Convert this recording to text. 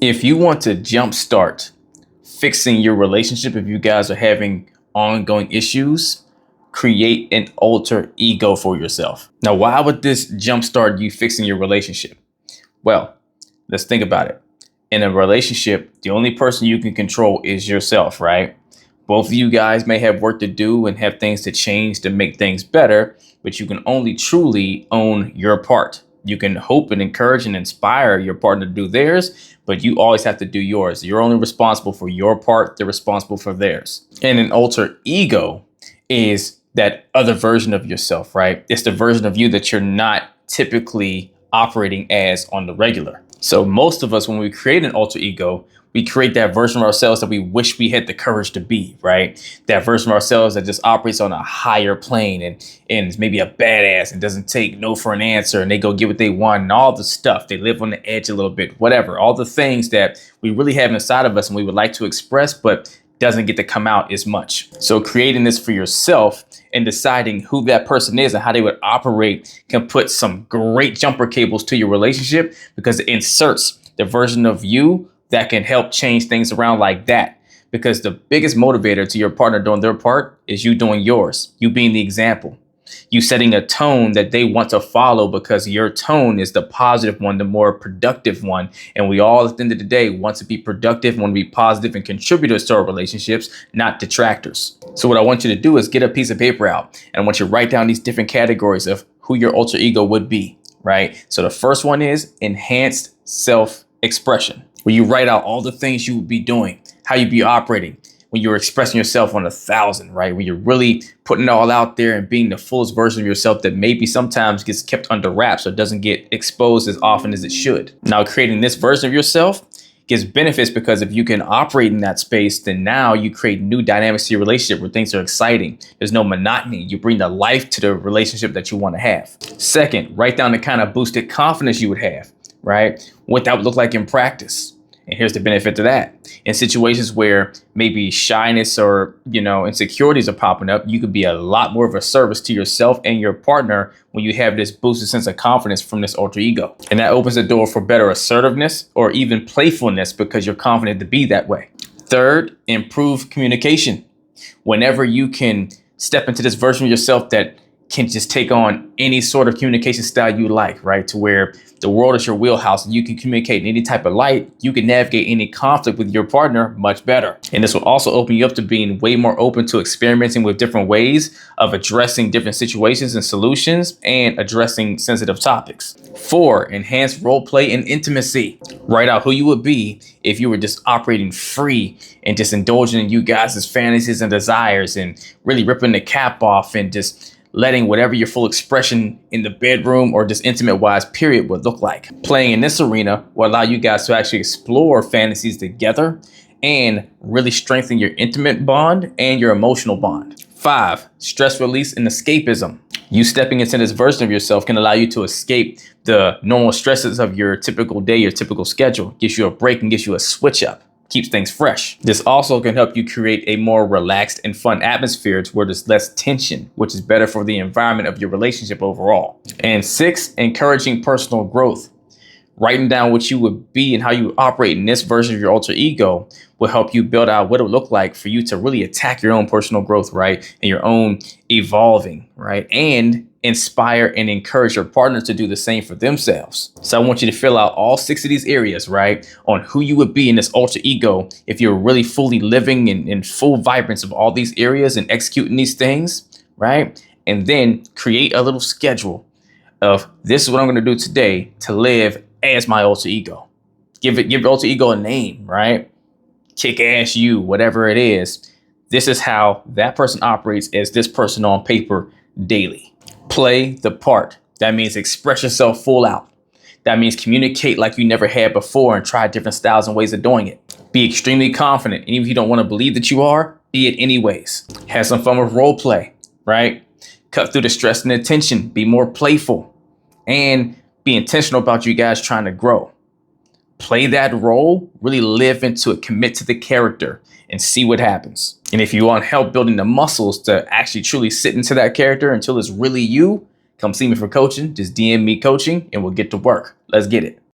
If you want to jumpstart fixing your relationship, if you guys are having ongoing issues, create an alter ego for yourself. Now, why would this jumpstart you fixing your relationship? Well, let's think about it. In a relationship, the only person you can control is yourself, right? Both of you guys may have work to do and have things to change to make things better, but you can only truly own your part. You can hope and encourage and inspire your partner to do theirs, but you always have to do yours. You're only responsible for your part. They're responsible for theirs. And an alter ego is that other version of yourself, right? It's the version of you that you're not typically operating as on the regular. So most of us, when we create an alter ego, we create that version of ourselves that we wish we had the courage to be, right? That version of ourselves that just operates on a higher plane and is maybe a badass and doesn't take no for an answer, and they go get what they want and all the stuff. They live on the edge a little bit, whatever. All the things that we really have inside of us and we would like to express, but doesn't get to come out as much. So creating this for yourself and deciding who that person is and how they would operate can put some great jumper cables to your relationship, because it inserts the version of you that can help change things around like that. Because the biggest motivator to your partner doing their part is you doing yours, you being the example, you setting a tone that they want to follow, because your tone is the positive one, the more productive one. And we all, at the end of the day, want to be productive, want to be positive and contributors to our relationships, not detractors. So what I want you to do is get a piece of paper out, and I want you to write down these different categories of who your alter ego would be, right? So the first one is enhanced self-expression, where you write out all the things you would be doing, how you'd be operating when you're expressing yourself on 1,000, right? When you're really putting it all out there and being the fullest version of yourself that maybe sometimes gets kept under wraps or doesn't get exposed as often as it should. Now, creating this version of yourself gives benefits, because if you can operate in that space, then now you create new dynamics to your relationship where things are exciting. There's no monotony. You bring the life to the relationship that you want to have. Second, write down the kind of boosted confidence you would have, right? What that would look like in practice. And here's the benefit to that. In situations where maybe shyness or, insecurities are popping up, you could be a lot more of a service to yourself and your partner when you have this boosted sense of confidence from this alter ego. And that opens the door for better assertiveness or even playfulness, because you're confident to be that way. Third, improve communication. Whenever you can step into this version of yourself that can just take on any sort of communication style you like, right? To where the world is your wheelhouse and you can communicate in any type of light, you can navigate any conflict with your partner much better. And this will also open you up to being way more open to experimenting with different ways of addressing different situations and solutions and addressing sensitive topics. 4, enhance role play and intimacy. Write out who you would be if you were just operating free and just indulging in you guys' fantasies and desires and really ripping the cap off and just letting whatever your full expression in the bedroom or just intimate wise period would look like. Playing in this arena will allow you guys to actually explore fantasies together and really strengthen your intimate bond and your emotional bond. 5, stress release and escapism. You stepping into this version of yourself can allow you to escape the normal stresses of your typical day, your typical schedule. Gives you a break and gives you a switch up. Keeps things fresh. This also can help you create a more relaxed and fun atmosphere to where there's less tension, which is better for the environment of your relationship overall. And 6, encouraging personal growth. Writing down what you would be and how you operate in this version of your alter ego will help you build out what it would look like for you to really attack your own personal growth, right? And your own evolving, right? And inspire and encourage your partner to do the same for themselves. So I want you to fill out all 6 of these areas, right? On who you would be in this alter ego if you're really fully living in full vibrance of all these areas and executing these things, right? And then create a little schedule of this is what I'm going to do today to live as my alter ego. Give your alter ego a name, right? Kick ass you, whatever it is. This is how that person operates as this person on paper daily. Play the part. That means express yourself full out. That means communicate like you never had before and try different styles and ways of doing it. Be extremely confident. And even if you don't want to believe that you are, be it anyways. Have some fun with role play, right? Cut through the stress and the tension. Be more playful and be intentional about you guys trying to grow. Play that role, really live into it, commit to the character and see what happens. And if you want help building the muscles to actually truly sit into that character until it's really you, come see me for coaching. Just DM me coaching and we'll get to work. Let's get it.